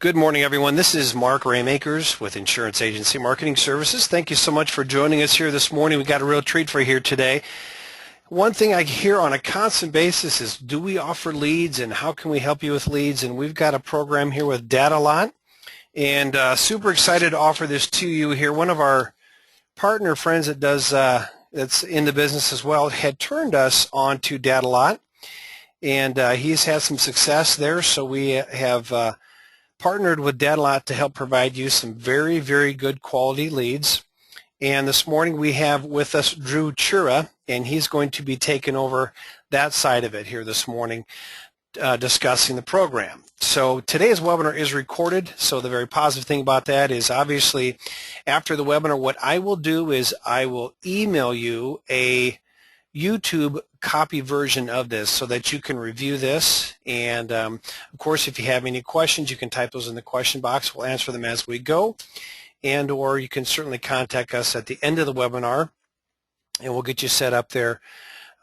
Good morning, everyone. This is Mark Raymakers with Insurance Agency Marketing Services. Thank you so much for joining us here this morning. We got a real treat for you here today. One thing I hear on a constant basis is, do we offer leads and how can we help you with leads? And we've got a program here with DataLot, and super excited to offer this to you here. One of our partner friends that does that's in the business as well had turned us on to DataLot, and he's had some success there. So we have partnered with DataLot to help provide you some very, very good quality leads. And this morning we have with us Drew Chura, and he's going to be taking over that side of it here this morning, discussing the program. So today's webinar is recorded, so the very positive thing about that is obviously after the webinar what I will do is I will email you a YouTube copy version of this so that you can review this, and of course if you have any questions you can type those in the question box. We'll answer them as we go, and or you can certainly contact us at the end of the webinar and we'll get you set up there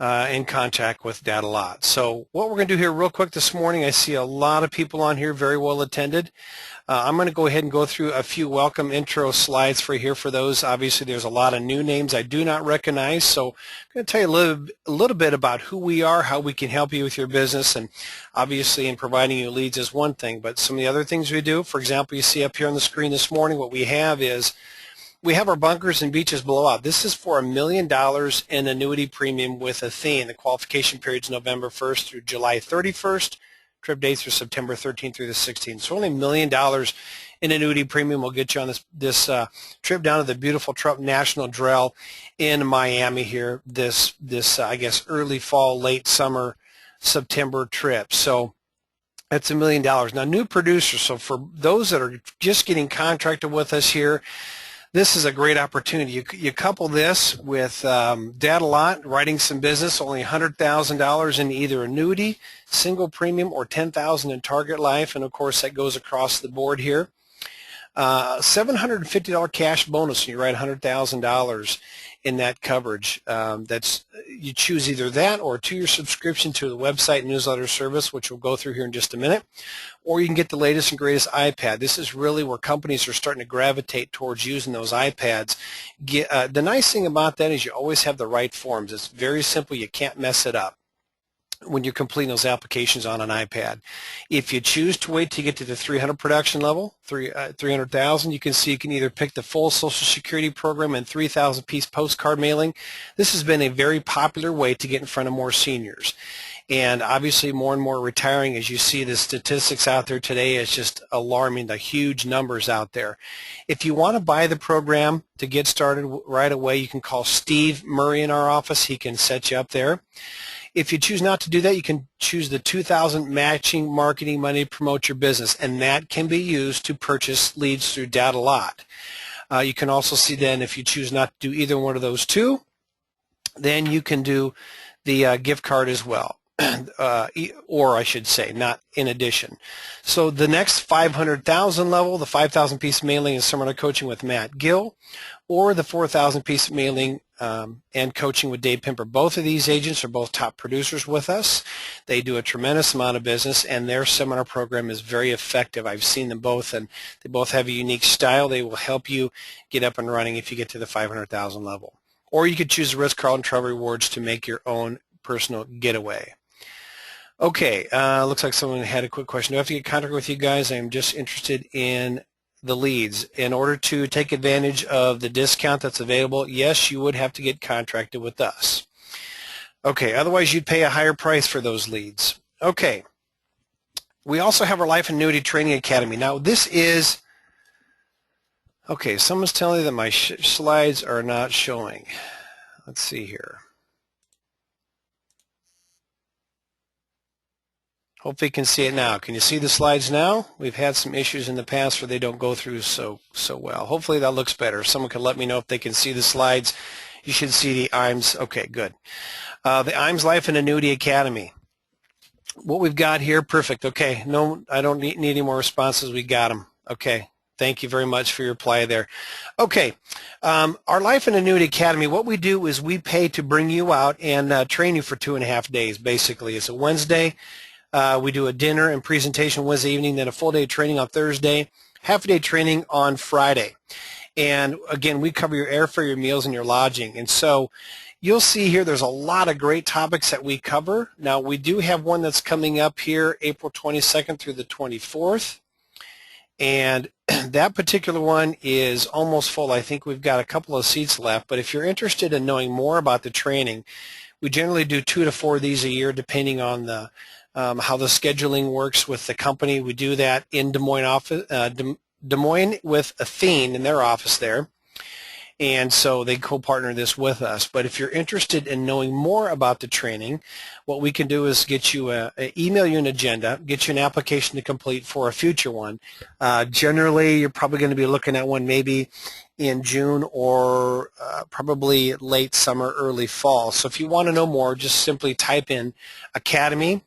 in contact with DataLot. So what we're going to do here real quick this morning, I see a lot of people on here, very well attended. I'm going to go ahead and go through a few welcome intro slides for here for those. Obviously there's a lot of new names I do not recognize, so I'm going to tell you a little bit about who we are, how we can help you with your business, and obviously in providing you leads is one thing, but some of the other things we do, for example, you see up here on the screen this morning, what we have is we have our bunkers and beaches blowout. This is for $1 million in annuity premium with a theme. The qualification period is November 1st through July 31st. Trip dates are September 13th through the 16th. So only $1 million in annuity premium will get you on this trip down to the beautiful Trump National Trail in Miami here. This I guess early fall, late summer, September trip. So that's $1 million. Now new producers. So for those that are just getting contracted with us here, this is a great opportunity. You couple this with DataLot, writing some business, only $100,000 in either annuity, single premium, or $10,000 in target life, and of course that goes across the board here. $750 cash bonus when you write $100,000 in that coverage. You choose either that or a 2-year subscription to the website newsletter service, which we'll go through here in just a minute, or you can get the latest and greatest iPad. This is really where companies are starting to gravitate towards using those iPads. The nice thing about that is you always have the right forms. It's very simple. You can't mess it up when you're completing those applications on an iPad. If you choose to wait to get to the 300 production level, 300,000, you can see you can either pick the full Social Security program and 3,000 piece postcard mailing. This has been a very popular way to get in front of more seniors. And obviously more and more retiring, as you see the statistics out there today, it's just alarming, the huge numbers out there. If you want to buy the program to get started right away, you can call Steve Murray in our office. He can set you up there. If you choose not to do that, you can choose the $2,000 matching marketing money to promote your business, and that can be used to purchase leads through DataLot. You can also see then if you choose not to do either one of those two, then you can do the gift card as well, or I should say, not in addition. So the next 500,000 level, the 5,000 piece mailing is seminar coaching with Matt Gill, or the 4,000 piece mailing and coaching with Dave Pimper. Both of these agents are both top producers with us. They do a tremendous amount of business, and their seminar program is very effective. I've seen them both, and they both have a unique style. They will help you get up and running if you get to the 500,000 level. Or you could choose the Ritz-Carlton Travel Rewards to make your own personal getaway. Okay, looks like someone had a quick question. Do I have to get in contact with you guys? I'm just interested in the leads. In order to take advantage of the discount that's available, yes, you would have to get contracted with us. Okay, otherwise you'd pay a higher price for those leads. Okay, we also have our Life Annuity Training Academy. Now this is, okay, someone's telling me that my slides are not showing. Let's see here. Hopefully you can see it now. Can you see the slides now? We've had some issues in the past where they don't go through so well. Hopefully that looks better. Someone can let me know if they can see the slides. You should see the IMS. Okay, good. The IMS Life and Annuity Academy. What we've got here, perfect. Okay, no, I don't need any more responses. We got them. Okay, thank you very much for your reply there. Okay, our Life and Annuity Academy, what we do is we pay to bring you out and train you for 2.5 days, basically. It's a Wednesday, We do a dinner and presentation Wednesday evening, then a full day of training on Thursday, half a day training on Friday. And again, we cover your airfare, your meals, and your lodging. And so you'll see here there's a lot of great topics that we cover. Now, we do have one that's coming up here April 22nd through the 24th. And that particular one is almost full. I think we've got a couple of seats left. But if you're interested in knowing more about the training, we generally do 2 to 4 of these a year depending on the how the scheduling works with the company. We do that in Des Moines with Athene in their office there, and so they co-partner this with us. But if you're interested in knowing more about the training, what we can do is get you email you an agenda, get you an application to complete for a future one. Generally, you're probably going to be looking at one maybe in June or probably late summer, early fall. So if you want to know more, just simply type in Academy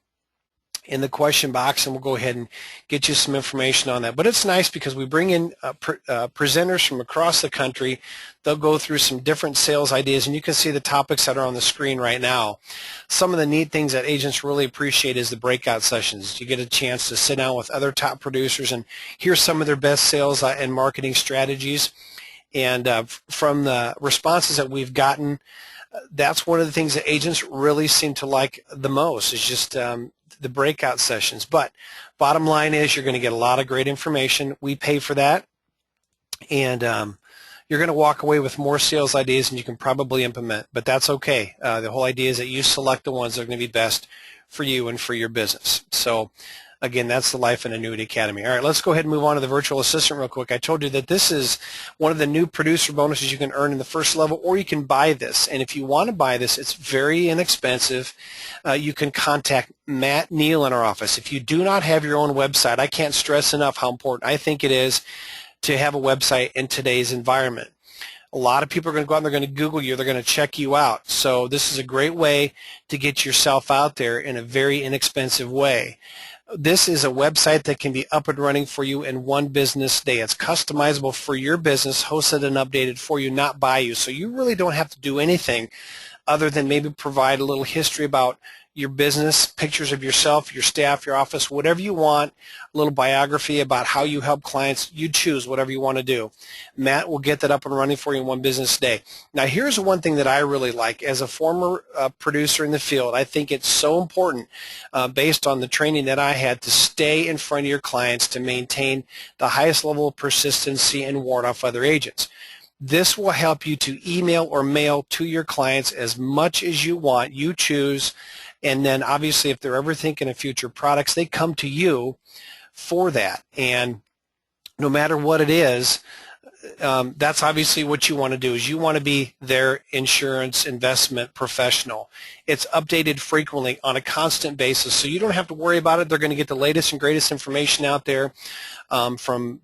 in the question box, and we'll go ahead and get you some information on that. But it's nice because we bring in presenters from across the country. They'll go through some different sales ideas, and you can see the topics that are on the screen right now. Some of the neat things that agents really appreciate is the breakout sessions. You get a chance to sit down with other top producers and hear some of their best sales and marketing strategies. And from the responses that we've gotten, that's one of the things that agents really seem to like the most is just the breakout sessions. But bottom line is you're going to get a lot of great information. We pay for that, and you're going to walk away with more sales ideas than you can probably implement, but that's okay. The whole idea is that you select the ones that are going to be best for you and for your business. So again, that's the Life and Annuity Academy. All right, let's go ahead and move on to the virtual assistant real quick. I told you that this is one of the new producer bonuses you can earn in the first level, or you can buy this. And if you want to buy this, it's very inexpensive. You can contact Matt Neal in our office. If you do not have your own website, I can't stress enough how important I think it is to have a website in today's environment. A lot of people are going to go out and they're going to Google you, they're going to check you out. So this is a great way to get yourself out there in a very inexpensive way. This is a website that can be up and running for you in one business day. It's customizable for your business, hosted and updated for you, not by you. So you really don't have to do anything other than maybe provide a little history about your business, pictures of yourself, your staff, your office, whatever you want, a little biography about how you help clients. You choose whatever you want to do. Matt will get that up and running for you in one business day. Now, here's one thing that I really like. As a former producer in the field, I think it's so important, based on the training that I had, to stay in front of your clients to maintain the highest level of persistency and ward off other agents. This will help you to email or mail to your clients as much as you want. You choose. And then obviously if they're ever thinking of future products, they come to you for that. And no matter what it is, that's obviously what you want to do, is you want to be their insurance investment professional. It's updated frequently on a constant basis, so you don't have to worry about it. They're going to get the latest and greatest information out there, from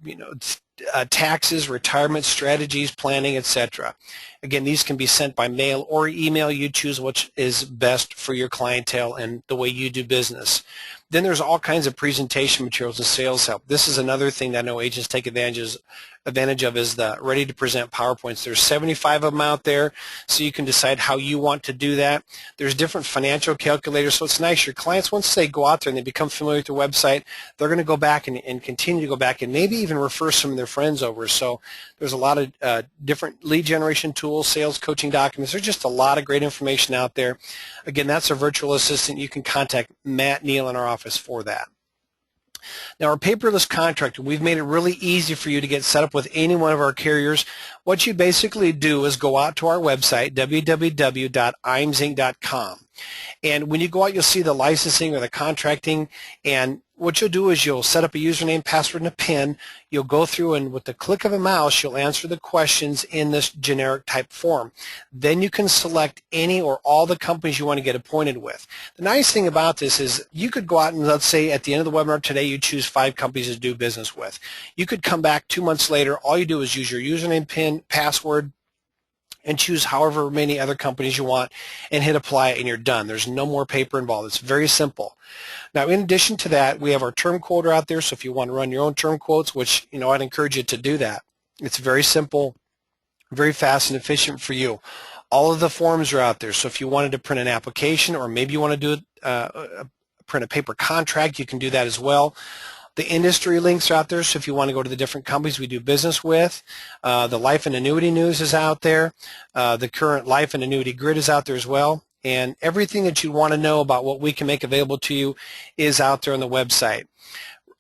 taxes, retirement strategies, planning, etc. Again, these can be sent by mail or email. You choose which is best for your clientele and the way you do business. Then there's all kinds of presentation materials and sales help. This is another thing that I know agents take advantage of, is the ready to present PowerPoints. There's 75 of them out there, so you can decide how you want to do that. There's different financial calculators, so it's nice. Your clients, once they go out there and they become familiar with your website, they're going to go back and continue to go back and maybe even refer some of their friends over. So there's a lot of different lead generation tools, sales coaching documents. There's just a lot of great information out there. Again, that's our virtual assistant. You can contact Matt Neal in our office for that. Now, our paperless contract, we've made it really easy for you to get set up with any one of our carriers. What you basically do is go out to our website, www.imzinc.com. And when you go out, you'll see the licensing or the contracting, and what you'll do is you'll set up a username, password, and a PIN. You'll go through, and with the click of a mouse, you'll answer the questions in this generic type form. Then you can select any or all the companies you want to get appointed with. The nice thing about this is you could go out and, let's say at the end of the webinar today, you choose 5 companies to do business with. You could come back 2 months later. All you do is use your username, PIN, password, and choose however many other companies you want and hit apply, and you're done. There's no more paper involved. It's very simple. Now, in addition to that, we have our term quoter out there, so if you want to run your own term quotes, which, I'd encourage you to do that. It's very simple, very fast and efficient for you. All of the forms are out there, so if you wanted to print an application, or maybe you want to do a print a paper contract, you can do that as well. The industry links are out there, so if you want to go to the different companies we do business with, the life and annuity news is out there. The current life and annuity grid is out there as well. And everything that you want to know about what we can make available to you is out there on the website.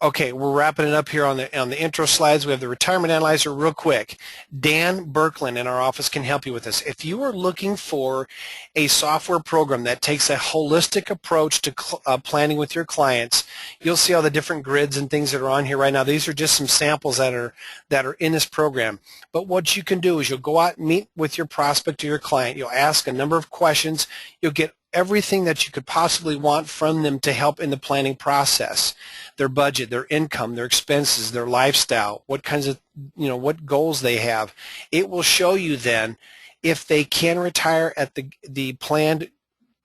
Okay, we're wrapping it up here on the intro slides. We have the retirement analyzer real quick. Dan Berkland in our office can help you with this. If you are looking for a software program that takes a holistic approach to planning with your clients, you'll see all the different grids and things that are on here right now. These are just some samples that are in this program. But what you can do is you'll go out and meet with your prospect or your client. You'll ask a number of questions. You'll get everything that you could possibly want from them to help in the planning process. Their budget, their income, their expenses, their lifestyle, what kinds of, what goals they have. It will show you then if they can retire at the planned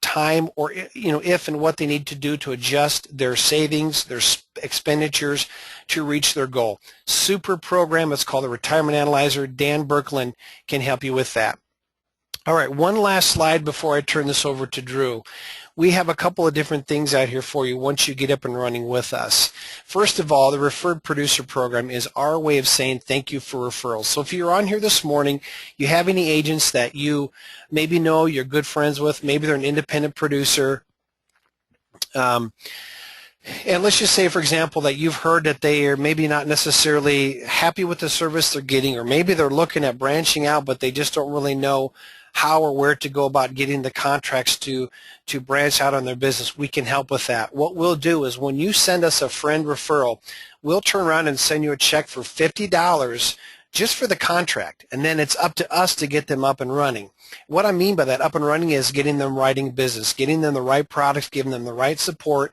time, or if and what they need to do to adjust their savings, their expenditures to reach their goal. Super program. It's called the Retirement Analyzer. Dan Berkland can help you with that. All right, one last slide before I turn this over to Drew. We have a couple of different things out here for you once you get up and running with us. First of all, the Referred Producer Program is our way of saying thank you for referrals. So if you're on here this morning, you have any agents that you maybe know, you're good friends with, maybe they're an independent producer, and let's just say, for example, that you've heard that they are maybe not necessarily happy with the service they're getting, or maybe they're looking at branching out, but they just don't really know how or where to go about getting the contracts to branch out on their business. We can help with that. What we'll do is when you send us a friend referral, we'll turn around and send you a check for $50 just for the contract, and then it's up to us to get them up and running. What I mean by that up and running is getting them writing business, getting them the right products, giving them the right support.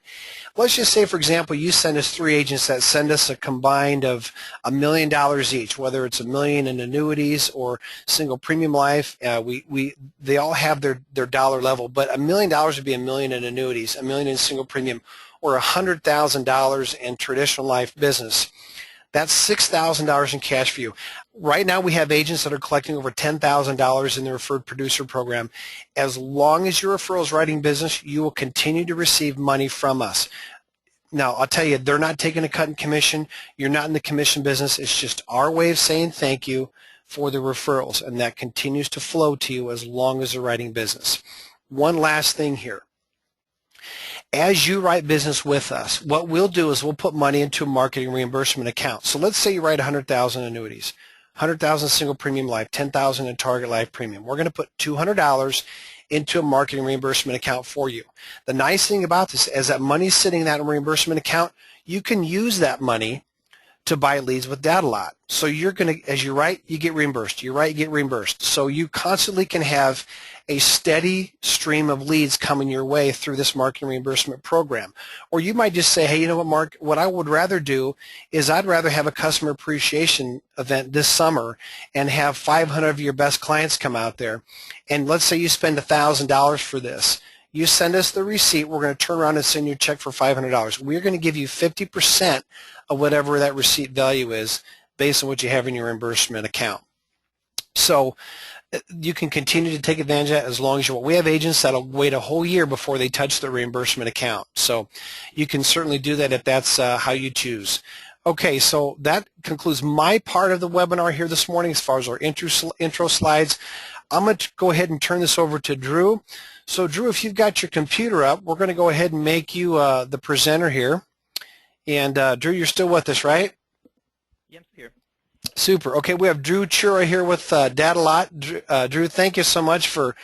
Let's just say, for example, you send us 3 agents that send us a combined of $1 million each, whether it's $1 million in annuities or single premium life. They all have their dollar level, but $1 million would be $1 million in annuities, $1 million in single premium, or $100,000 in traditional life business. That's $6,000 in cash for you. Right now we have agents that are collecting over $10,000 in the Referred Producer Program. As long as your referral is writing business, you will continue to receive money from us. Now, I'll tell you, they're not taking a cut in commission. You're not in the commission business. It's just our way of saying thank you for the referrals, and that continues to flow to you as long as they're writing business. One last thing here. As you write business with us, what we'll do is we'll put money into a marketing reimbursement account. So let's say you write 100,000 annuities, 100,000 single premium life, 10,000 in target life premium. We're going to put $200 into a marketing reimbursement account for you. The nice thing about this is that money's sitting in that reimbursement account. You can use that money to buy leads with DataLot. So you're going to, as you write, you get reimbursed. You write, you get reimbursed. So you constantly can have a steady stream of leads coming your way through this marketing reimbursement program. Or you might just say, hey, you know what, Mark, what I would rather do is I'd rather have a customer appreciation event this summer and have 500 of your best clients come out there. And let's say you spend $1,000 for this. You send us the receipt. We're going to turn around and send you a check for $500. We're going to give you 50% of whatever that receipt value is based on what you have in your reimbursement account. So you can continue to take advantage of that as long as you want. We have agents that'll wait a whole year before they touch the reimbursement account. So you can certainly do that if that's how you choose. Okay, so that concludes my part of the webinar here this morning as far as our intro slides. I'm going to go ahead and turn this over to Drew. So Drew, if you've got your computer up, we're going to go ahead and make you the presenter here. And Drew, you're still with us, right? Yes, here. Super. Okay, we have Drew Chura here with DataLot. Drew, thank you so much for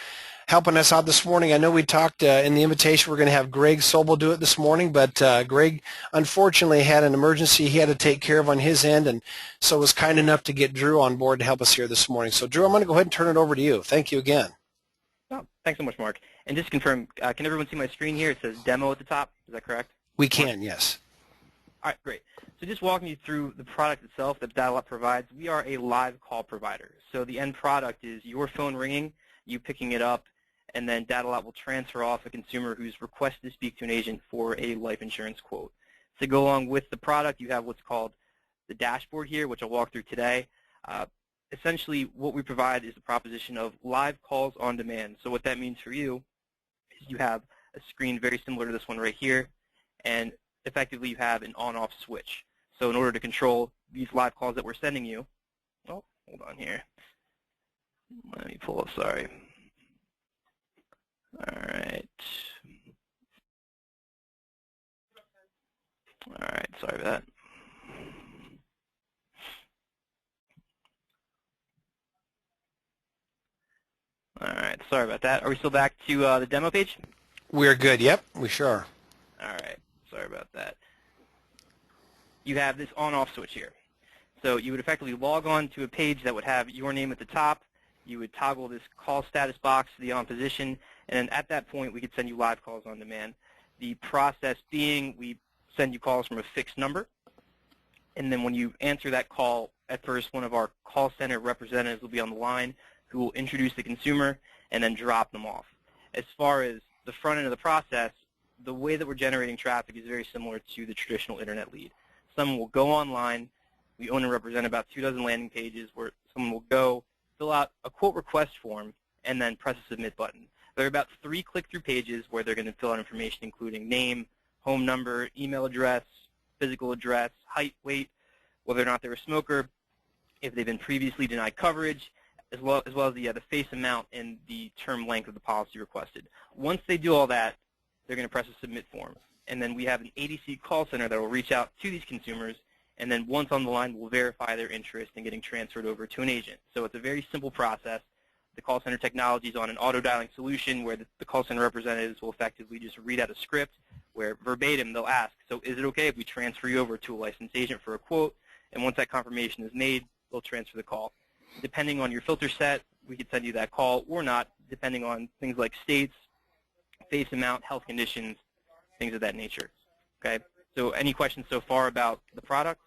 helping us out this morning. I know we talked in the invitation we're going to have Greg Sobel do it this morning, but Greg unfortunately had an emergency he had to take care of on his end, and so was kind enough to get Drew on board to help us here this morning. So Drew, I'm going to go ahead and turn it over to you. Thank you again. Oh, thanks so much, Mark. And just to confirm, can everyone see my screen here? It says demo at the top. Is that correct? We can, yes. All right, great. So just walking you through the product itself that DataLot provides, we are a live call provider. So the end product is your phone ringing, you picking it up, and then DataLot will transfer off a consumer who's requested to speak to an agent for a life insurance quote. To go along with the product, you have what's called the dashboard here, which I'll walk through today. Essentially, what we provide is the proposition of live calls on demand. So what that means for you is you have a screen very similar to this one right here. and effectively you have an on-off switch. So in order to control these live calls that we're sending you, oh, hold on here. Let me pull up, sorry. All right. All right, sorry about that. All right, sorry about that. Are we still back to the demo page? We're good. Yep, we sure are. All right, sorry about that. You have this on-off switch here. So you would effectively log on to a page that would have your name at the top. You would toggle this call status box to the on position, and then at that point we could send you live calls on demand. The process being we send you calls from a fixed number, and then when you answer that call, at first one of our call center representatives will be on the line who will introduce the consumer and then drop them off. As far as the front end of the process, the way that we're generating traffic is very similar to the traditional internet lead. Someone will go online. We own and represent about 24 landing pages where someone will go, fill out a quote request form, and then press a submit button. There are about 3 click-through pages where they're going to fill out information including name, home number, email address, physical address, height, weight, whether or not they're a smoker, if they've been previously denied coverage, as well as the face amount and the term length of the policy requested. Once they do all that, they're going to press a submit form. And then we have an ADC call center that will reach out to these consumers, and then once on the line, we'll verify their interest in getting transferred over to an agent. So it's a very simple process. The call center technology is on an auto-dialing solution where the call center representatives will effectively just read out a script where verbatim they'll ask, so is it okay if we transfer you over to a licensed agent for a quote? And once that confirmation is made, they'll transfer the call. Depending on your filter set, we could send you that call or not, depending on things like states, face amount, health conditions, things of that nature. Okay? So any questions so far about the product?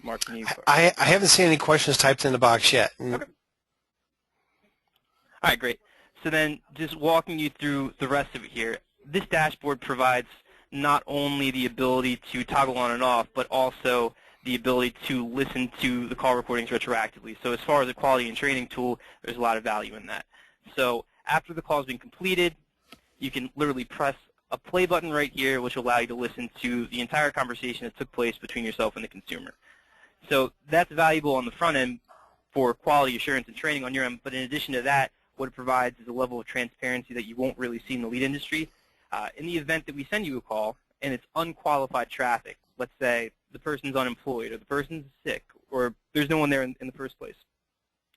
Mark, can you? I haven't seen any questions typed in the box yet. Okay. All right, great. So then just walking you through the rest of it here, this dashboard provides not only the ability to toggle on and off, but also the ability to listen to the call recordings retroactively. So as far as a quality and training tool, there's a lot of value in that. So after the call has been completed, you can literally press a play button right here, which will allow you to listen to the entire conversation that took place between yourself and the consumer. So that's valuable on the front end for quality assurance and training on your end, but in addition to that, what it provides is a level of transparency that you won't really see in the lead industry. In the event that we send you a call and it's unqualified traffic, let's say the person's unemployed or the person's sick or there's no one there in the first place,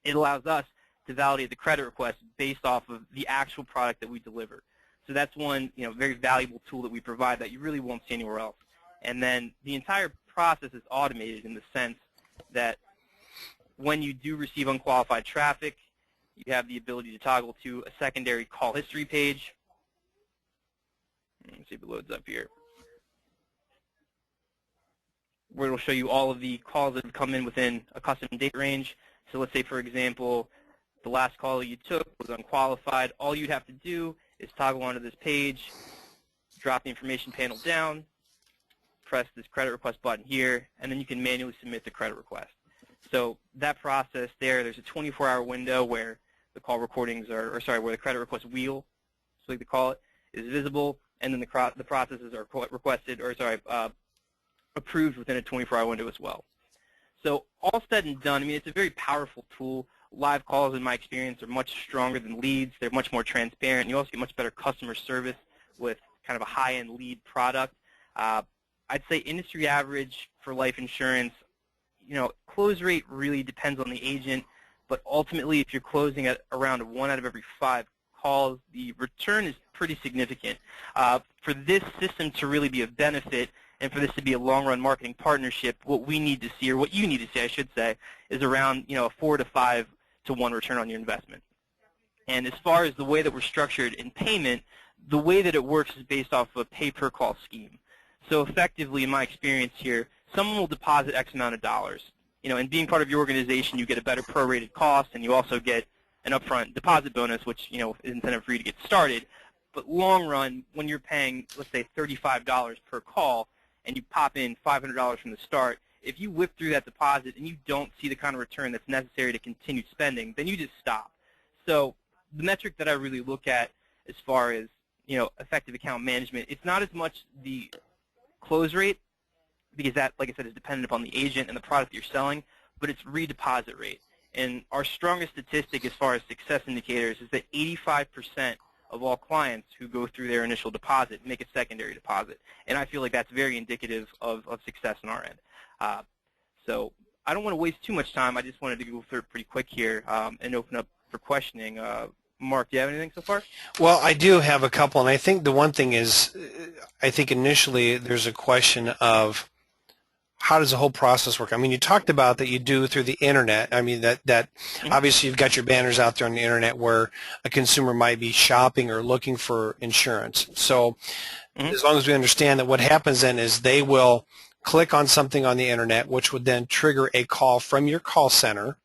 it allows us to validate the credit request based off of the actual product that we deliver. So that's one very valuable tool that we provide that you really won't see anywhere else. And then the entire process is automated in the sense that when you do receive unqualified traffic, you have the ability to toggle to a secondary call history page. Let's see if it loads up here, where it will show you all of the calls that have come in within a custom date range. So let's say, for example, the last call you took was unqualified. All you'd have to do is toggle onto this page, drop the information panel down, press this credit request button here, and then you can manually submit the credit request. So that process there's a 24-hour window where the call recordings are, where the credit request wheel, so like they call it, is visible, and then the processes are requested, approved within a 24-hour window as well. So all said and done, it's a very powerful tool. Live calls, in my experience, are much stronger than leads. They're much more transparent. You also get much better customer service with kind of a high-end lead product. I'd say industry average for life insurance, close rate really depends on the agent, but ultimately if you're closing at around 1 out of every 5 calls, the return is pretty significant. For this system to really be a benefit and for this to be a long-run marketing partnership, what we need to see, or what you need to see, I should say, is around a 4 to 5 to 1 return on your investment. And as far as the way that we're structured in payment, the way that it works is based off of a pay-per-call scheme. So effectively, in my experience here, someone will deposit X amount of dollars. And being part of your organization, you get a better prorated cost, and you also get an upfront deposit bonus, which is incentive for you to get started. But long run, when you're paying, let's say, $35 per call, and you pop in $500 from the start, if you whip through that deposit and you don't see the kind of return that's necessary to continue spending, then you just stop. So the metric that I really look at as far as effective account management, it's not as much the close rate, because that, like I said, is dependent upon the agent and the product you're selling, but it's redeposit rate. And our strongest statistic as far as success indicators is that 85% of all clients who go through their initial deposit make a secondary deposit. And I feel like that's very indicative of success on our end. So I don't want to waste too much time. I just wanted to go through it pretty quick here and open up for questioning. Mark, do you have anything so far? Well, I do have a couple, and I think the one thing is, I think initially there's a question of how does the whole process work? I mean, you talked about that you do through the internet. I mean, that obviously you've got your banners out there on the internet where a consumer might be shopping or looking for insurance. So as long as we understand that what happens then is they will click on something on the internet, which would then trigger a call from your call center.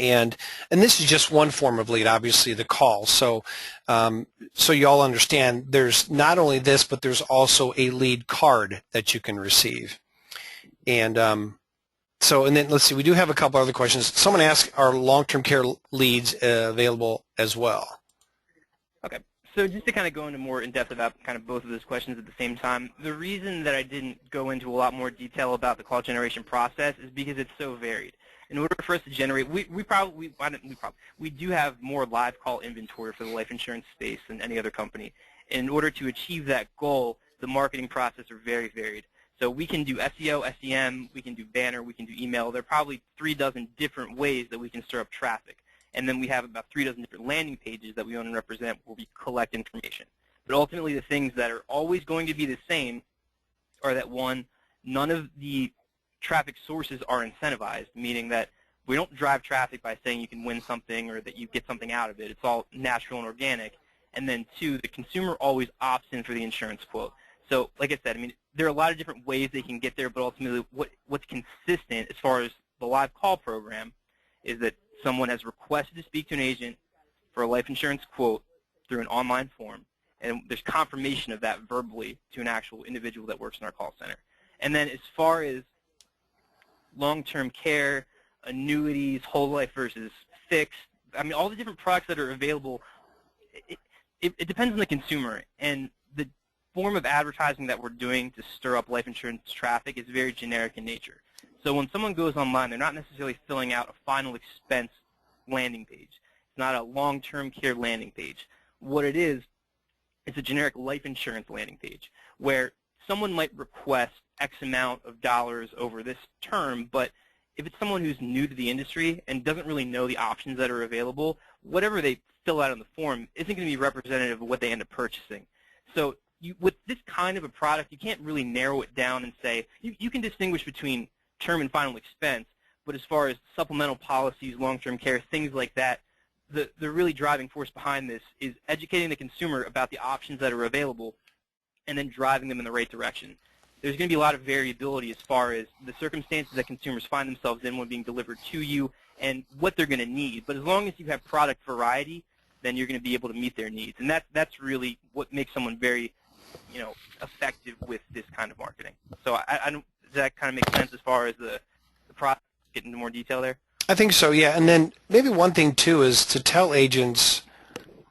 And this is just one form of lead, obviously, the call. So so you all understand there's not only this, but there's also a lead card that you can receive. And and then let's see, we do have a couple other questions. Someone asked, are long-term care leads available as well? Okay. So just to kind of go into more in-depth about kind of both of those questions at the same time, the reason that I didn't go into a lot more detail about the call generation process is because it's so varied. In order for us to generate, we do have more live call inventory for the life insurance space than any other company. And in order to achieve that goal, the marketing process are very varied. So we can do SEO, SEM, we can do banner, we can do email. There are probably 3 dozen different ways that we can stir up traffic. And then we have about 3 dozen different landing pages that we own and represent where we collect information. But ultimately the things that are always going to be the same are that, one, none of the traffic sources are incentivized, meaning that we don't drive traffic by saying you can win something or that you get something out of it. It's all natural and organic. And then 2, the consumer always opts in for the insurance quote. So like I said, I mean, there are a lot of different ways they can get there, but ultimately what's consistent as far as the live call program is that someone has requested to speak to an agent for a life insurance quote through an online form, and there's confirmation of that verbally to an actual individual that works in our call center. And then as far as long-term care, annuities, whole life versus fixed, I mean, all the different products that are available, it depends on the consumer. And the form of advertising that we're doing to stir up life insurance traffic is very generic in nature. So when someone goes online, they're not necessarily filling out a final expense landing page. It's not a long-term care landing page. What it is, it's a generic life insurance landing page where someone might request X amount of dollars over this term, but if it's someone who's new to the industry and doesn't really know the options that are available, whatever they fill out on the form isn't going to be representative of what they end up purchasing. So with this kind of a product, you can't really narrow it down and say, you can distinguish between term and final expense, but as far as supplemental policies, long-term care, things like that, the really driving force behind this is educating the consumer about the options that are available and then driving them in the right direction. There's going to be a lot of variability as far as the circumstances that consumers find themselves in when being delivered to you and what they're going to need. But as long as you have product variety, then you're going to be able to meet their needs. And that's really what makes someone very, effective with this kind of marketing. So I don't, does that kind of make sense as far as the product? Get into more detail there? I think so, yeah. And then maybe one thing, too, is to tell agents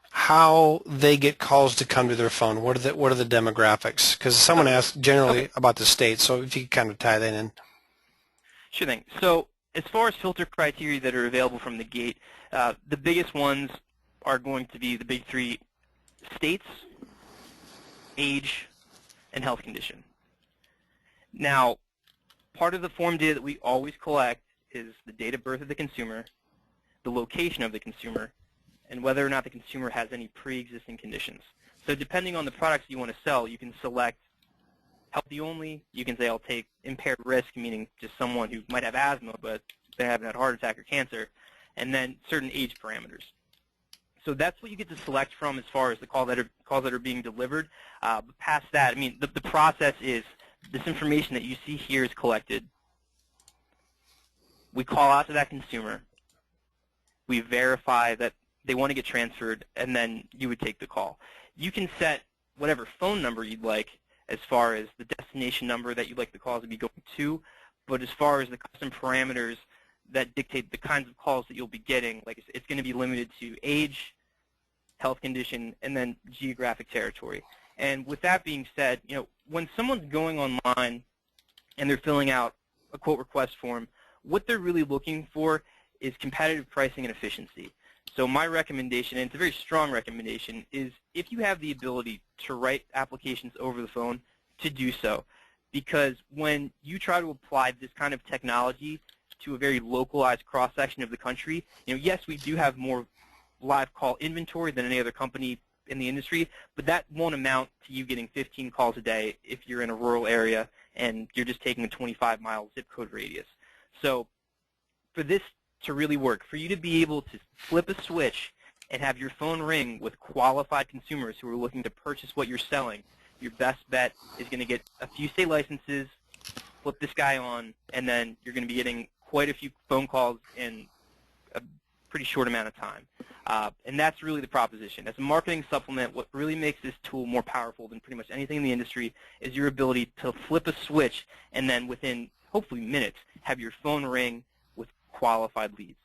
how they get calls to come to their phone. What are the demographics? Because someone asked generally about the state, so if you could kind of tie that in. Sure thing. So as far as filter criteria that are available from the gate, the biggest ones are going to be the big 3 states, age, and health condition. Now, part of the form data that we always collect is the date of birth of the consumer, the location of the consumer, and whether or not the consumer has any pre-existing conditions. So depending on the products you want to sell, you can select healthy only. You can say I'll take impaired risk, meaning just someone who might have asthma but they haven't had a heart attack or cancer, and then certain age parameters. So that's what you get to select from as far as the calls that are being delivered. But past that, I mean, the process is this information that you see here is collected. We call out to that consumer. We verify that they want to get transferred, and then you would take the call. You can set whatever phone number you'd like as far as the destination number that you'd like the calls to be going to, but as far as the custom parameters that dictate the kinds of calls that you'll be getting, like it's going to be limited to age, health condition, and then geographic territory. And with that being said, when someone's going online and they're filling out a quote request form, what they're really looking for is competitive pricing and efficiency. So my recommendation, and it's a very strong recommendation, is if you have the ability to write applications over the phone, to do so. Because when you try to apply this kind of technology to a very localized cross-section of the country, yes, we do have more live call inventory than any other company in the industry, but that won't amount to you getting 15 calls a day if you're in a rural area and you're just taking a 25-mile zip code radius. So for this to really work, for you to be able to flip a switch and have your phone ring with qualified consumers who are looking to purchase what you're selling, your best bet is going to get a few state licenses, flip this guy on, and then you're going to be getting quite a few phone calls in a pretty short amount of time. And that's really the proposition. As a marketing supplement, what really makes this tool more powerful than pretty much anything in the industry is your ability to flip a switch and then within, hopefully, minutes, have your phone ring with qualified leads.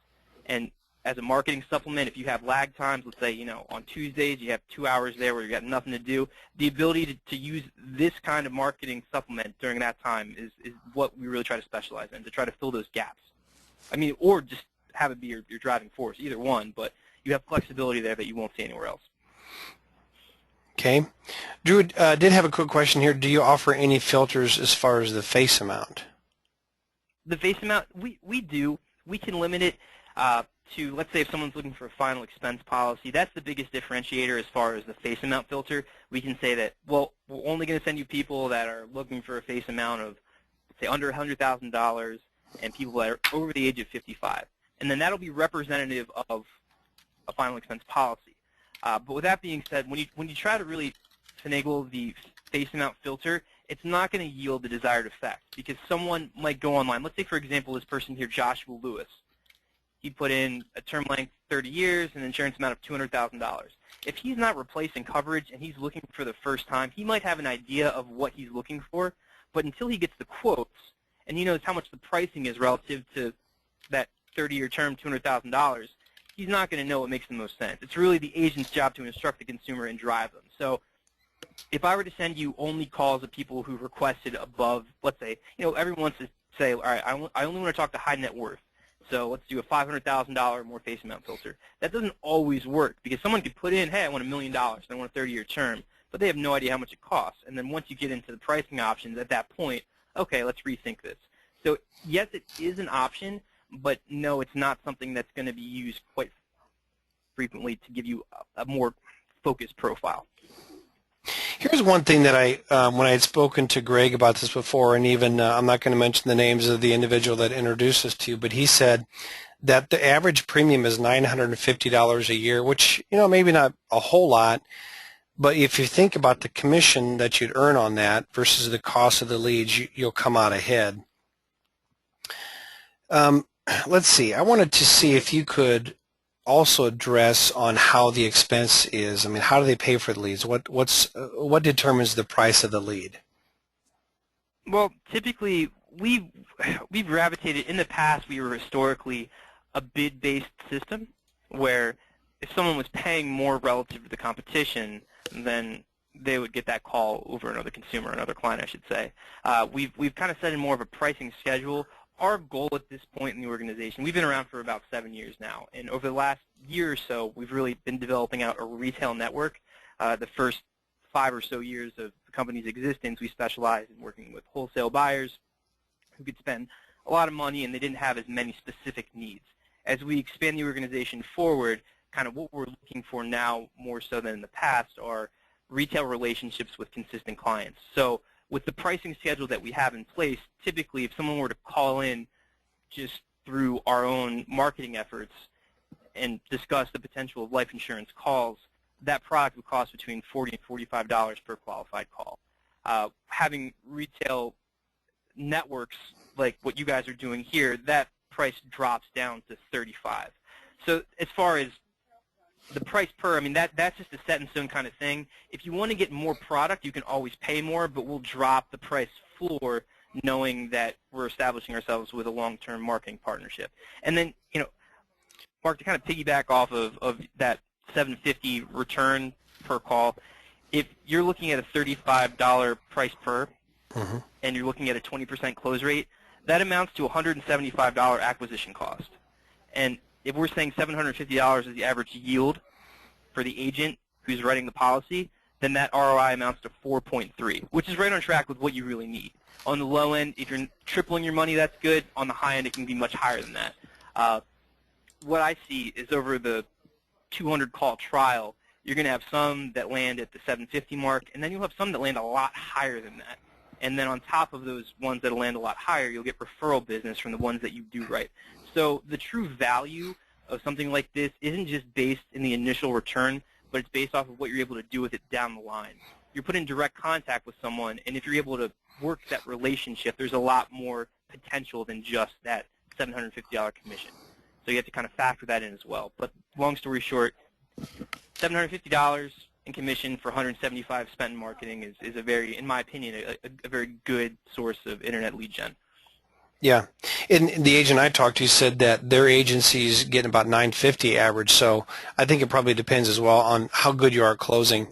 And as a marketing supplement, if you have lag times, let's say, on Tuesdays you have 2 hours there where you got nothing to do, the ability to use this kind of marketing supplement during that time is what we really try to specialize in, to try to fill those gaps. I mean, or just have it be your driving force, either one, but you have flexibility there that you won't see anywhere else. Okay. Drew did have a quick question here. Do you offer any filters as far as the face amount? The face amount, we do. We can limit it to, let's say if someone's looking for a final expense policy, that's the biggest differentiator as far as the face amount filter. We can say that, well, we're only going to send you people that are looking for a face amount of, say, under $100,000 and people that are over the age of 55. And then that'll be representative of a final expense policy. But with that being said, when you try to really finagle the face amount filter, it's not going to yield the desired effect because someone might go online. Let's say, for example, this person here, Joshua Lewis. He put in a term length 30 years and an insurance amount of $200,000. If he's not replacing coverage and he's looking for the first time, he might have an idea of what he's looking for, but until he gets the quotes and he knows how much the pricing is relative to that 30-year term, $200,000, he's not going to know what makes the most sense. It's really the agent's job to instruct the consumer and drive them. So if I were to send you only calls of people who requested above, let's say, everyone wants to say, all right, I only want to talk to high net worth. So let's do a $500,000 more face amount filter. That doesn't always work because someone could put in, hey, I want $1 million, I want a 30-year term, but they have no idea how much it costs. And then once you get into the pricing options at that point, okay, let's rethink this. So yes, it is an option, but no, it's not something that's going to be used quite frequently to give you a more focused profile. Here's one thing that when I had spoken to Greg about this before, and even I'm not going to mention the names of the individual that introduced us to you, but he said that the average premium is $950 a year, which, maybe not a whole lot, but if you think about the commission that you'd earn on that versus the cost of the leads, you'll come out ahead. Let's see. I wanted to see if you could also address on how the expense is. I mean, how do they pay for the leads? What determines the price of the lead? Well, typically we've gravitated in the past. We were historically a bid-based system where if someone was paying more relative to the competition, then they would get that call over another consumer, another client, I should say. We've kind of set in more of a pricing schedule. Our goal at this point in the organization, we've been around for about 7 years now, and over the last year or so, we've really been developing out a retail network. The first 5 or so years of the company's existence, we specialized in working with wholesale buyers who could spend a lot of money and they didn't have as many specific needs. As we expand the organization forward, kind of what we're looking for now more so than in the past are retail relationships with consistent clients. So with the pricing schedule that we have in place, typically if someone were to call in just through our own marketing efforts and discuss the potential of life insurance calls, that product would cost between $40 and $45 per qualified call. Having retail networks like what you guys are doing here, that price drops down to $35. So as far as the price per, I mean, that's just a set in stone kind of thing. If you want to get more product, you can always pay more, but we'll drop the price floor knowing that we're establishing ourselves with a long-term marketing partnership. And then, Mark, to kind of piggyback off of that $7.50 return per call. If you're looking at a $35 price per, and you're looking at a 20% close rate, that amounts to a $175 acquisition cost. And if we're saying $750 is the average yield for the agent who's writing the policy, then that ROI amounts to 4.3, which is right on track with what you really need. On the low end, if you're tripling your money, that's good. On the high end, it can be much higher than that. What I see is over the 200-call trial, you're going to have some that land at the 750 mark, and then you'll have some that land a lot higher than that. And then on top of those ones that will land a lot higher, you'll get referral business from the ones that you do right. So the true value of something like this isn't just based in the initial return, but it's based off of what you're able to do with it down the line. You're put in direct contact with someone, and if you're able to work that relationship, there's a lot more potential than just that $750 commission. So you have to kind of factor that in as well. But long story short, $750 in commission for $175 spent in marketing is a very, in my opinion, a very good source of internet lead gen. Yeah, and the agent I talked to said that their agency's getting about $950 average, so I think it probably depends as well on how good you are at closing.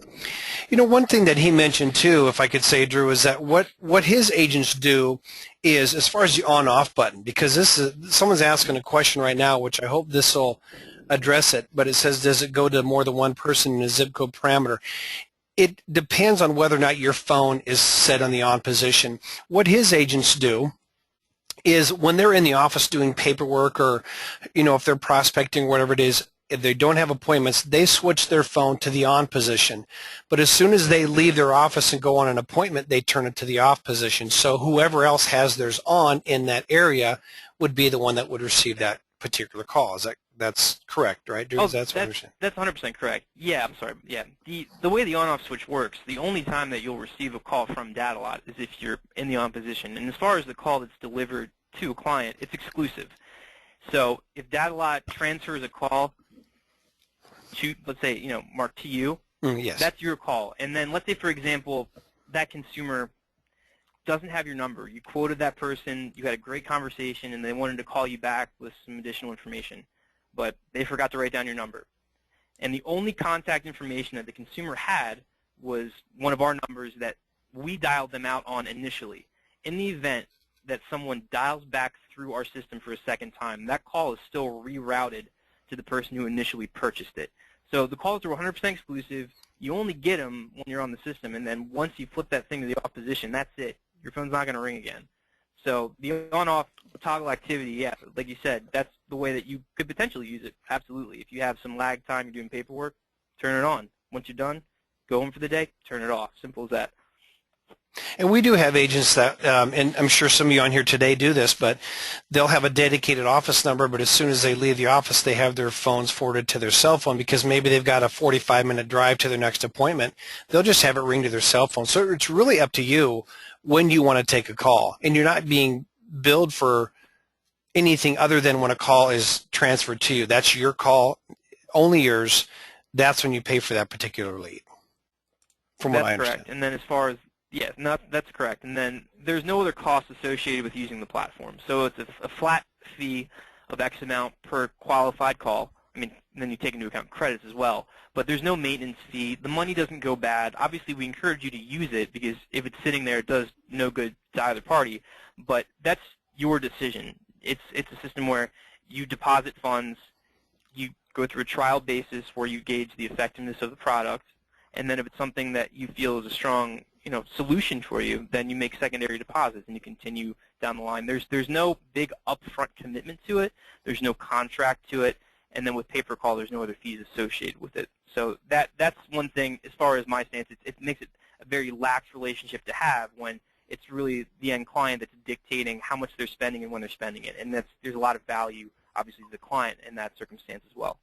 You know, one thing that he mentioned too, if I could say, Drew, is that what his agents do is, as far as the on-off button, because this is, someone's asking a question right now, which I hope this will address it, but it says, does it go to more than one person in a zip code parameter? It depends on whether or not your phone is set on the on position. What his agents do is when they're in the office doing paperwork, or, you know, if they're prospecting or whatever it is, if they don't have appointments, they switch their phone to the on position. But as soon as they leave their office and go on an appointment, they turn it to the off position. So whoever else has theirs on in that area would be the one that would receive that particular call. That's correct, right, Drew? Oh, that's 100% correct. Yeah, I'm sorry. Yeah, the way the on-off switch works, the only time that you'll receive a call from DataLot is if you're in the on position. And as far as the call that's delivered to a client, it's exclusive. So if DataLot transfers a call to, let's say, you know, Mark, to you, yes, that's your call. And then let's say, for example, that consumer doesn't have your number. You quoted that person, you had a great conversation, and they wanted to call you back with some additional information, but they forgot to write down your number. And the only contact information that the consumer had was one of our numbers that we dialed them out on initially. In the event that someone dials back through our system for a second time, that call is still rerouted to the person who initially purchased it. So the calls are 100% exclusive. You only get them when you're on the system, and then once you flip that thing to the off position, that's it. Your phone's not going to ring again. So the on-off toggle activity, yeah, like you said, that's the way that you could potentially use it, absolutely. If you have some lag time, you're doing paperwork, turn it on. Once you're done, go home for the day, turn it off. Simple as that. And we do have agents that, and I'm sure some of you on here today do this, but they'll have a dedicated office number, but as soon as they leave the office, they have their phones forwarded to their cell phone because maybe they've got a 45-minute drive to their next appointment. They'll just have it ring to their cell phone. So it's really up to you when you want to take a call, and you're not being billed for anything other than when a call is transferred to you. That's your call, only yours. That's when you pay for that particular lead, from what I understand. That's correct. And then as far as yes, that's correct. And then there's no other cost associated with using the platform. So it's a flat fee of X amount per qualified call. I mean, then you take into account credits as well. But there's no maintenance fee. The money doesn't go bad. Obviously, we encourage you to use it because if it's sitting there, it does no good to either party. But that's your decision. It's a system where you deposit funds, you go through a trial basis where you gauge the effectiveness of the product, and then if it's something that you feel is a strong solution for you, then you make secondary deposits and you continue down the line. There's no big upfront commitment to it. There's no contract to it. And then with pay-per-call, there's no other fees associated with it. So that's one thing as far as my stance. It makes it a very lax relationship to have when it's really the end client that's dictating how much they're spending and when they're spending it. And there's a lot of value, obviously, to the client in that circumstance as well.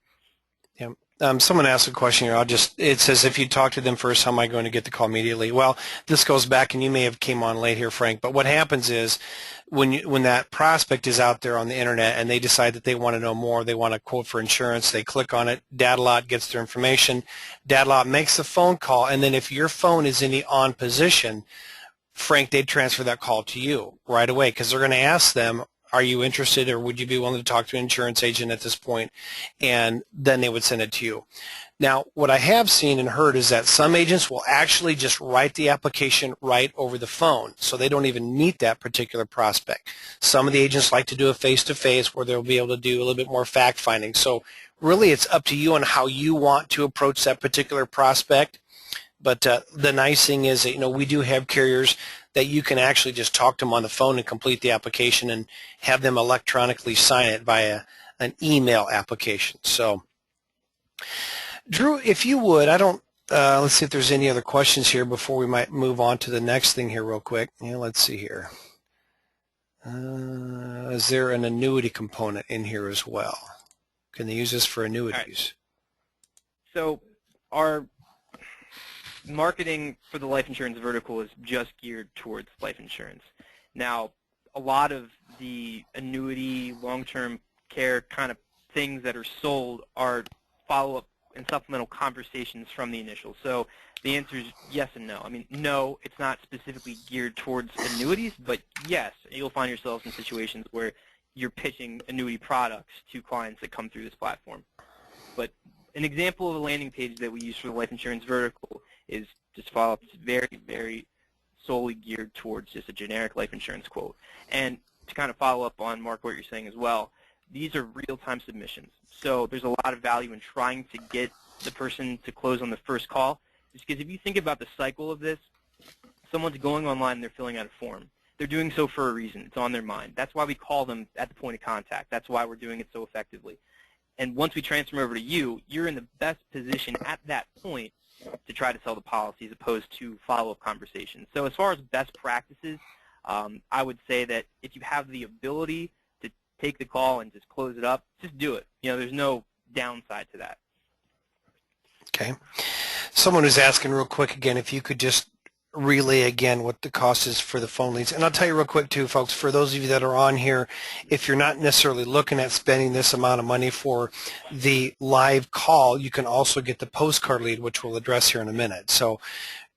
Yeah. Someone asked a question here. It says, if you talk to them first, how am I going to get the call immediately? Well, this goes back, and you may have came on late here, Frank, but what happens is when that prospect is out there on the internet and they decide that they want to know more, they want to quote for insurance, they click on it, DataLot gets their information, DataLot makes the phone call, and then if your phone is in the on position, Frank, they'd transfer that call to you right away because they're going to ask them, are you interested, or would you be willing to talk to an insurance agent at this point? And then they would send it to you. Now, what I have seen and heard is that some agents will actually just write the application right over the phone, so they don't even meet that particular prospect. Some of the agents like to do a face-to-face where they'll be able to do a little bit more fact-finding. So really it's up to you on how you want to approach that particular prospect. But the nice thing is that, we do have carriers that you can actually just talk to them on the phone and complete the application and have them electronically sign it via an email application. So, Drew, if you would, let's see if there's any other questions here before we might move on to the next thing here real quick. Yeah, let's see here. Is there an annuity component in here as well? Can they use this for annuities? Right. So our marketing for the life insurance vertical is just geared towards life insurance. Now, a lot of the annuity, long-term care kind of things that are sold are follow-up and supplemental conversations from the initial. So the answer is yes and no. I mean, no, it's not specifically geared towards annuities, but yes, you'll find yourselves in situations where you're pitching annuity products to clients that come through this platform. But an example of a landing page that we use for the life insurance vertical is just follow-up. It's very, very solely geared towards just a generic life insurance quote. And to kind of follow up on, Mark, what you're saying as well, these are real-time submissions. So there's a lot of value in trying to get the person to close on the first call. Just because if you think about the cycle of this, someone's going online and they're filling out a form. They're doing so for a reason. It's on their mind. That's why we call them at the point of contact. That's why we're doing it so effectively. And once we transfer them over to you, you're in the best position at that point to try to sell the policy as opposed to follow-up conversations. So as far as best practices, I would say that if you have the ability to take the call and just close it up, just do it. There's no downside to that. Okay. Someone is asking real quick again if you could just relay again what the cost is for the phone leads. And I'll tell you real quick too, folks, for those of you that are on here, if you're not necessarily looking at spending this amount of money for the live call, you can also get the postcard lead, which we'll address here in a minute. So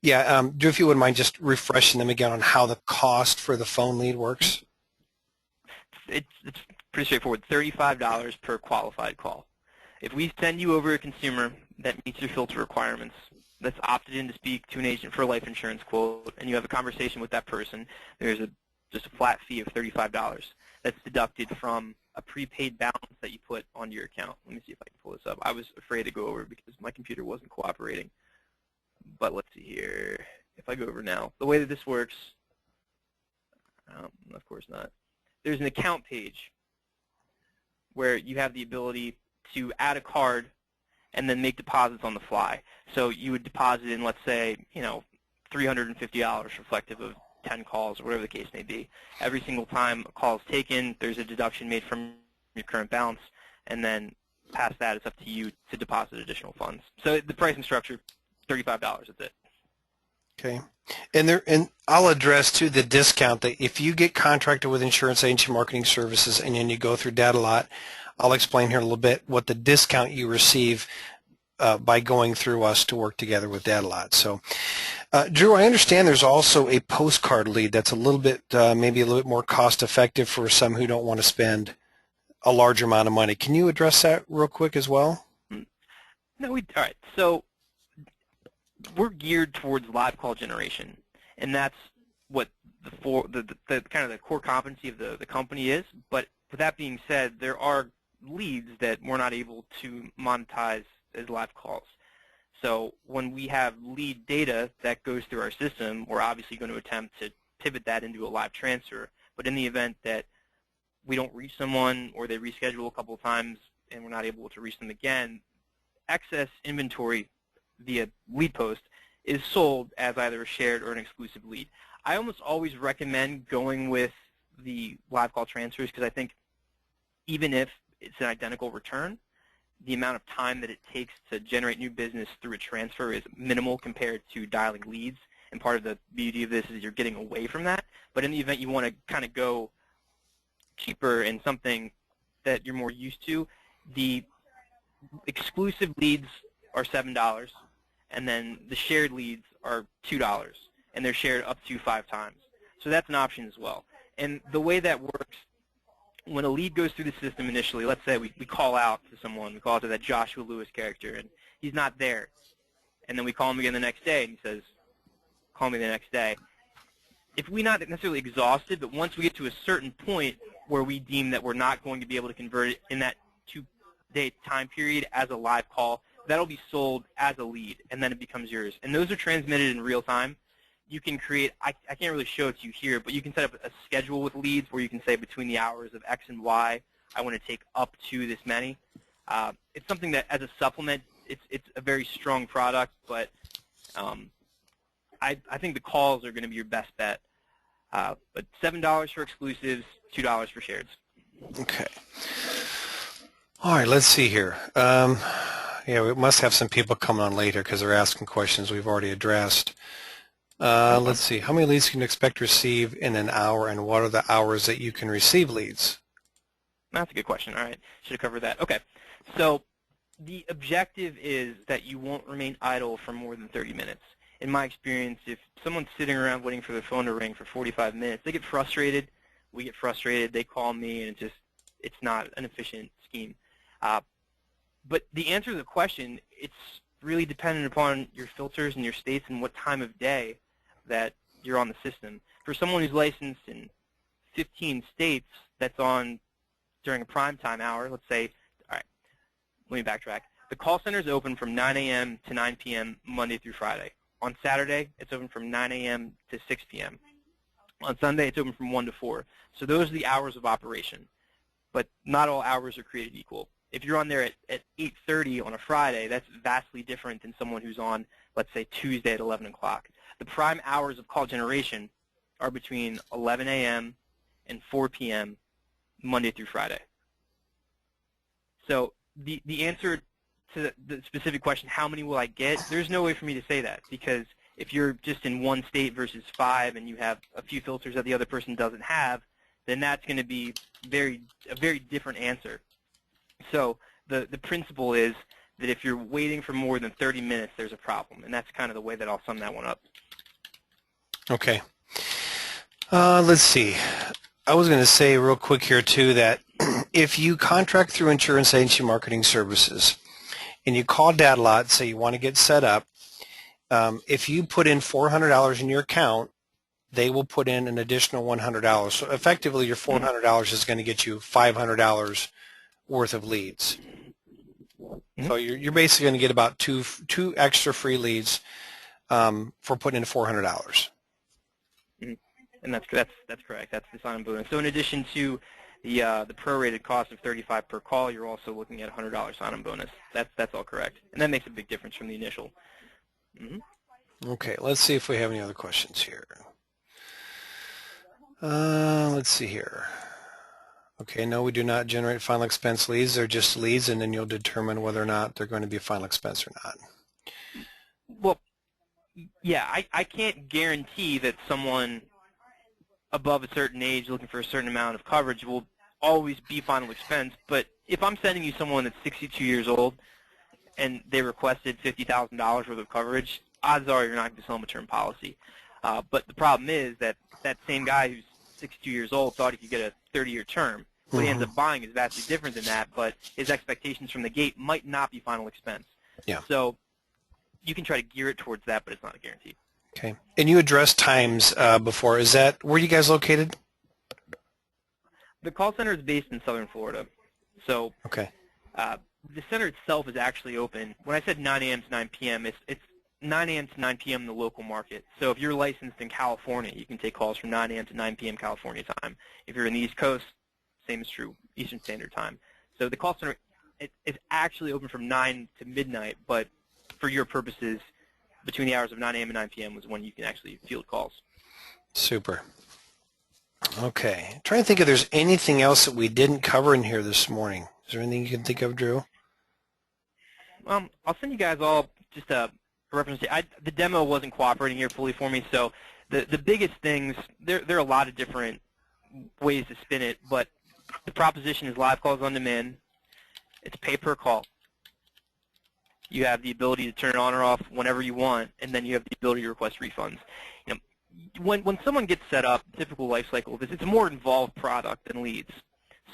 yeah, Drew, if you wouldn't mind just refreshing them again on how the cost for the phone lead works. It's pretty straightforward, $35 per qualified call. If we send you over a consumer that meets your filter requirements, that's opted in to speak to an agent for a life insurance quote, and you have a conversation with that person, there's just a flat fee of $35. That's deducted from a prepaid balance that you put onto your account. Let me see if I can pull this up. I was afraid to go over because my computer wasn't cooperating. But let's see here. If I go over now, the way that this works, of course not. There's an account page where you have the ability to add a card and then make deposits on the fly. So you would deposit in, let's say, $350 reflective of 10 calls or whatever the case may be. Every single time a call is taken, there's a deduction made from your current balance, and then past that, it's up to you to deposit additional funds. So the pricing structure, $35, that's it. Okay. And I'll address too the discount that if you get contracted with Insurance Agency Marketing Services and then you go through DataLot, I'll explain here in a little bit what the discount you receive by going through us to work together with DataLot. So, Drew, I understand there's also a postcard lead that's a little bit, maybe a little bit more cost effective for some who don't want to spend a large amount of money. Can you address that real quick as well? No, all right. So we're geared towards live call generation, and that's what the kind of the core competency of the company is. But with that being said, there are leads that we're not able to monetize as live calls. So when we have lead data that goes through our system, we're obviously going to attempt to pivot that into a live transfer. But in the event that we don't reach someone or they reschedule a couple of times and we're not able to reach them again, excess inventory via lead post is sold as either a shared or an exclusive lead. I almost always recommend going with the live call transfers because I think even if it's an identical return, the amount of time that it takes to generate new business through a transfer is minimal compared to dialing leads. And part of the beauty of this is you're getting away from that. But in the event you want to kind of go cheaper in something that you're more used to, the exclusive leads are $7, and then the shared leads are $2, and they're shared up to 5 times. So that's an option as well. And the way that works, when a lead goes through the system initially, let's say we call out to someone, we call out to that Joshua Lewis character, and he's not there. And then we call him again the next day, and he says, call me the next day. If we're not necessarily exhausted, but once we get to a certain point where we deem that we're not going to be able to convert it in that 2-day time period as a live call, that'll be sold as a lead, and then it becomes yours. And those are transmitted in real time. You can create, I can't really show it to you here, but you can set up a schedule with leads where you can say between the hours of X and Y, I want to take up to this many. It's something that, as a supplement, it's a very strong product, but I think the calls are going to be your best bet. But $7 for exclusives, $2 for shareds. Okay. All right, let's see here. Yeah, we must have some people coming on later because they're asking questions we've already addressed. Let's see. How many leads can you expect to receive in an hour, and what are the hours that you can receive leads? That's a good question. All right. Should have covered that. Okay. So the objective is that you won't remain idle for more than 30 minutes. In my experience, if someone's sitting around waiting for their phone to ring for 45 minutes, they get frustrated. We get frustrated. They call me, and it's not an efficient scheme. But the answer to the question, it's really dependent upon your filters and your states and what time of day that you're on the system. For someone who's licensed in 15 states that's on during a prime time hour, let's say, all right, let me backtrack. The call center is open from 9 a.m. to 9 p.m. Monday through Friday. On Saturday, it's open from 9 a.m. to 6 p.m. On Sunday, it's open from 1 to 4. So those are the hours of operation. But not all hours are created equal. If you're on there at 8:30 on a Friday, that's vastly different than someone who's on, let's say, Tuesday at 11 o'clock. The prime hours of call generation are between 11 a.m. and 4 p.m. Monday through Friday. So the answer to the specific question, how many will I get, there's no way for me to say that, because if you're just in one state versus 5 and you have a few filters that the other person doesn't have, then that's going to be a very different answer. So the principle is that if you're waiting for more than 30 minutes, there's a problem, and that's kind of the way that I'll sum that one up. Okay. Let's see. I was going to say real quick here, too, that if you contract through insurance agency marketing services and you call DataLot, say you want to get set up, if you put in $400 in your account, they will put in an additional $100. So effectively, your $400 is going to get you $500 worth of leads. So you're basically going to get about two extra free leads for putting in $400. And that's correct. That's the sign-on bonus. So in addition to the prorated cost of $35 per call, you're also looking at a $100 sign-on bonus. That's all correct, and that makes a big difference from the initial. Okay, let's see if we have any other questions here. Let's see here. Okay, no, we do not generate final expense leads. They're just leads, and then you'll determine whether or not they're going to be a final expense or not. Well, yeah, I can't guarantee that someone above a certain age looking for a certain amount of coverage will always be final expense, but if I'm sending you someone that's 62 years old and they requested $50,000 worth of coverage, odds are you're not going to sell them a term policy. But the problem is that same guy who's 62 years old thought he could get a 30-year term. What he ends up buying is vastly different than that, but his expectations from the gate might not be final expense. Yeah. So you can try to gear it towards that, but it's not a guarantee. Okay. And you addressed times before. Is that where you guys located? The call center is based in Southern Florida. So okay. The center itself is actually open. When I said 9 a.m. to 9 p.m., it's 9 a.m. to 9 p.m. in the local market. So if you're licensed in California, you can take calls from 9 a.m. to 9 p.m. California time. If you're in the East Coast, same is true, Eastern Standard Time. So the call center is actually open from 9 to midnight, but for your purposes, between the hours of 9 a.m. and 9 p.m. was when you can actually field calls. Super. Okay. I'm trying to think if there's anything else that we didn't cover in here this morning. Is there anything you can think of, Drew? I'll send you guys all just a reference. The demo wasn't cooperating here fully for me, so the biggest things, there are a lot of different ways to spin it, but the proposition is live calls on demand. It's pay per call. You have the ability to turn it on or off whenever you want, and then you have the ability to request refunds. You know, when someone gets set up, typical life cycle, it's a more involved product than leads.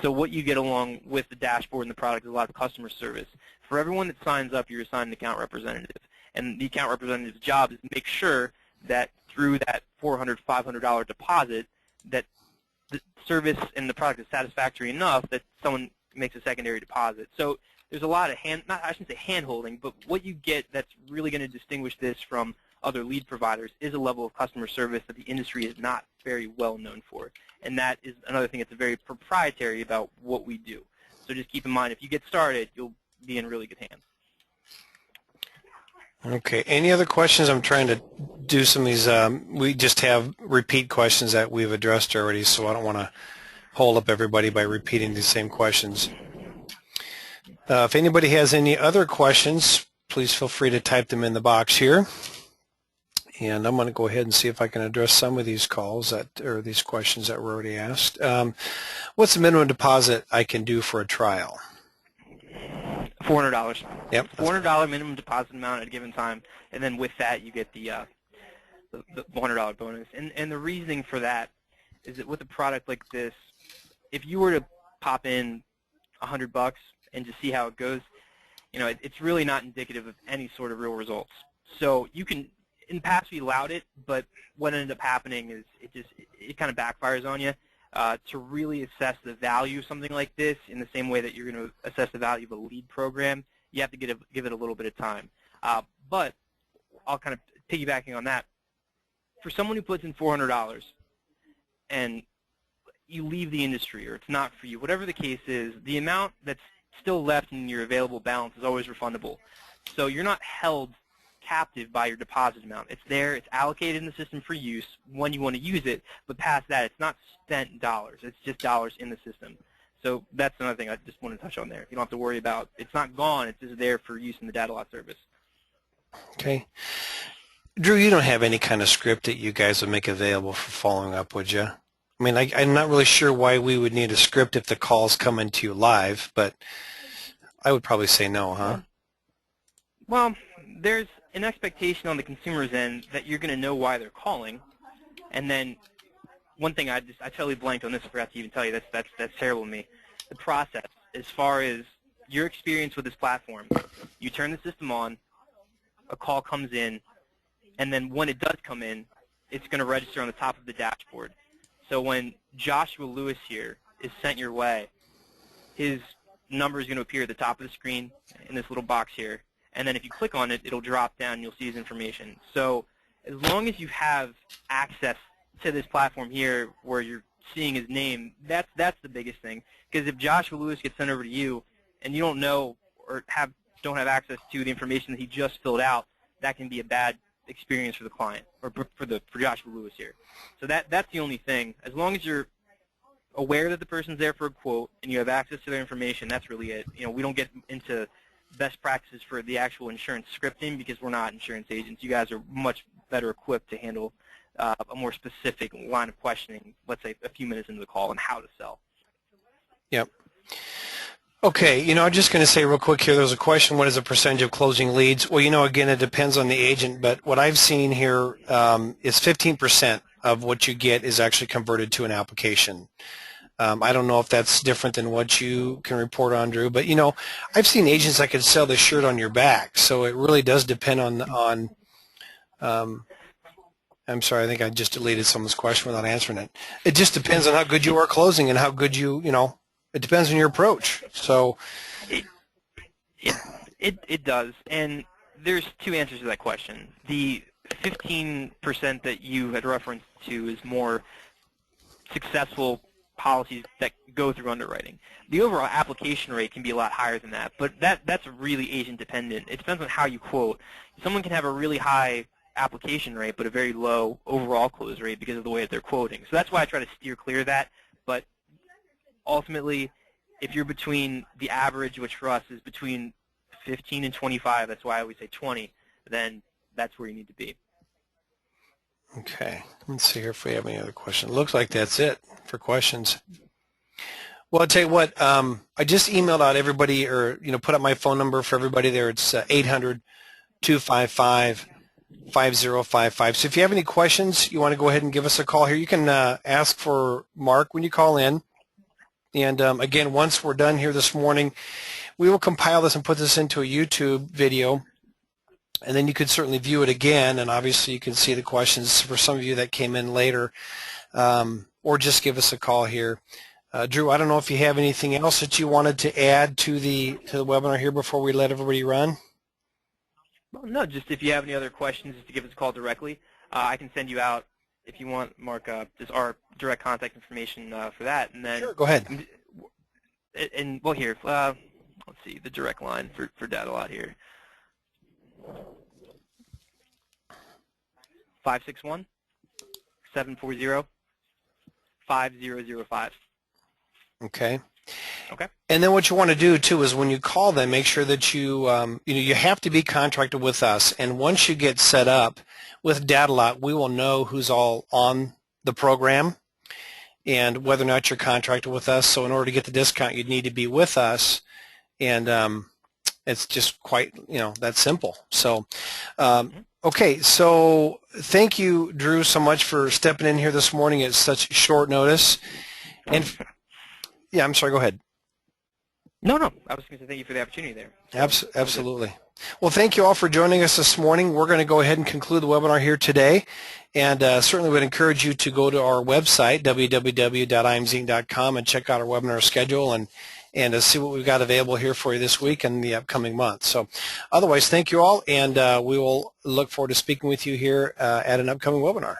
So what you get along with the dashboard and the product is a lot of customer service. For everyone that signs up, you're assigned an account representative. And the account representative's job is to make sure that through that $400, $500 deposit, that the service and the product is satisfactory enough that someone makes a secondary deposit. So there's a lot of I shouldn't say hand-holding, but what you get that's really going to distinguish this from other lead providers is a level of customer service that the industry is not very well known for. And that is another thing that's very proprietary about what we do. So just keep in mind, if you get started, you'll be in really good hands. Okay. Any other questions? I'm trying to do some of these. We just have repeat questions that we've addressed already, so I don't want to hold up everybody by repeating these same questions. If anybody has any other questions, please feel free to type them in the box here. And I'm going to go ahead and see if I can address some of these calls or these questions that were already asked. What's the minimum deposit I can do for a trial? $400. Yep. $400 minimum deposit amount at a given time, and then with that you get the $100 bonus. And the reasoning for that is that with a product like this, if you were to pop in $100 and just see how it goes, it's really not indicative of any sort of real results. So you can. In the past, we allowed it, but what ended up happening is it kind of backfires on you. To really assess the value of something like this in the same way that you're going to assess the value of a lead program, you have to give it a little bit of time. But I'll kind of piggybacking on that. For someone who puts in $400 and you leave the industry or it's not for you, whatever the case is, the amount that's still left in your available balance is always refundable. So you're not held captive by your deposit amount. It's there, it's allocated in the system for use when you want to use it, but past that, it's not spent dollars. It's just dollars in the system. So that's another thing I just want to touch on there. You don't have to worry about, it's not gone, it's just there for use in the DataLot service. Okay. Drew, you don't have any kind of script that you guys would make available for following up, would you? I mean, I'm not really sure why we would need a script if the call's coming to you live, but I would probably say no, huh? Well, there's an expectation on the consumer's end that you're going to know why they're calling, and then one thing I totally blanked on this. I forgot to even tell you. That's terrible of me. The process, as far as your experience with this platform, you turn the system on, a call comes in, and then when it does come in, it's going to register on the top of the dashboard. So when Joshua Lewis here is sent your way, his number is going to appear at the top of the screen in this little box here. And then if you click on it, it'll drop down and you'll see his information. So as long as you have access to this platform here where you're seeing his name, that's the biggest thing. Because if Joshua Lewis gets sent over to you and you don't know or don't have access to the information that he just filled out, that can be a bad experience for the client or for Joshua Lewis here. So that's the only thing. As long as you're aware that the person's there for a quote and you have access to their information, that's really it. We don't get into best practices for the actual insurance scripting because we're not insurance agents. You guys are much better equipped to handle a more specific line of questioning, let's say a few minutes into the call, on how to sell. Yep. Okay, I'm just going to say real quick here, there's a question, what is the percentage of closing leads? Well, again, it depends on the agent, but what I've seen here is 15% of what you get is actually converted to an application. I don't know if that's different than what you can report on, Drew, but I've seen agents that could sell the shirt on your back, so it really does depend on I'm sorry, I think I just deleted someone's question without answering it. It just depends on how good you are closing and how good it depends on your approach. So it does, and there's two answers to that question. The 15% that you had referenced to is more successful policies that go through underwriting. The overall application rate can be a lot higher than that, but that's really agent dependent. It depends on how you quote. Someone can have a really high application rate but a very low overall close rate because of the way that they're quoting. So that's why I try to steer clear of that. But ultimately, if you're between the average, which for us is between 15 and 25, that's why I always say 20, then that's where you need to be. Okay, let's see here if we have any other questions. Looks like that's it for questions. Well, I'll tell you what, I just emailed out everybody, or put up my phone number for everybody there. It's 800-255-5055. So if you have any questions, you want to go ahead and give us a call here. You can ask for Mark when you call in. And again, once we're done here this morning, we will compile this and put this into a YouTube video, and then you can certainly view it again, and obviously you can see the questions for some of you that came in later, or just give us a call here. Drew, I don't know if you have anything else that you wanted to add to the webinar here before we let everybody run? Well, no, just if you have any other questions, just to give us a call directly. I can send you out, if you want, Mark, just our direct contact information for that. And then, sure, go ahead. And well, here, let's see, the direct line for DataLot here. 561-740-5005. Okay. Okay. And then what you want to do too is when you call them, make sure that you you have to be contracted with us. And once you get set up with DataLot, we will know who's all on the program and whether or not you're contracted with us. So in order to get the discount, you'd need to be with us, and it's just quite that simple. So. Okay, so thank you, Drew, so much for stepping in here this morning at such short notice. And yeah, I'm sorry, go ahead. No, I was going to say thank you for the opportunity there. Absolutely. Well, thank you all for joining us this morning. We're going to go ahead and conclude the webinar here today, and certainly would encourage you to go to our website, www.imzinc.com, and check out our webinar schedule and see what we've got available here for you this week and the upcoming month. So otherwise, thank you all, and we will look forward to speaking with you here at an upcoming webinar.